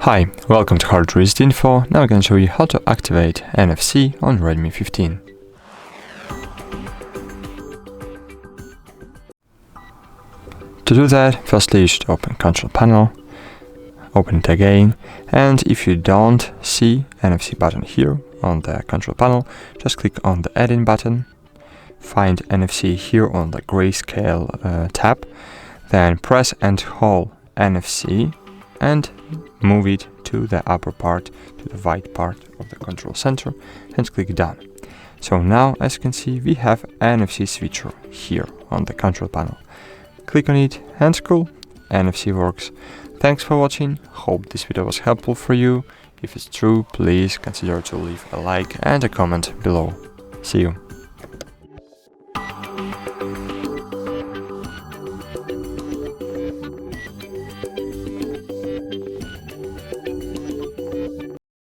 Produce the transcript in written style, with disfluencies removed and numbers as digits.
Hi, welcome to HardReset.Info. Now I'm going to show you how to activate NFC on Redmi 15. To do that, firstly you should open Control Panel, open it again, and if you don't see NFC button here on the Control Panel, just click on the Add-in button, find NFC here on the Grayscale tab, then press and hold NFC and move it to the upper part, to the white part of the control center, and click Done. So now, as you can see, we have NFC switcher here on the control panel. Click on it and scroll. NFC works. Thanks for watching. Hope this video was helpful for you. If it's true, please consider to leave a like and a comment below. See you.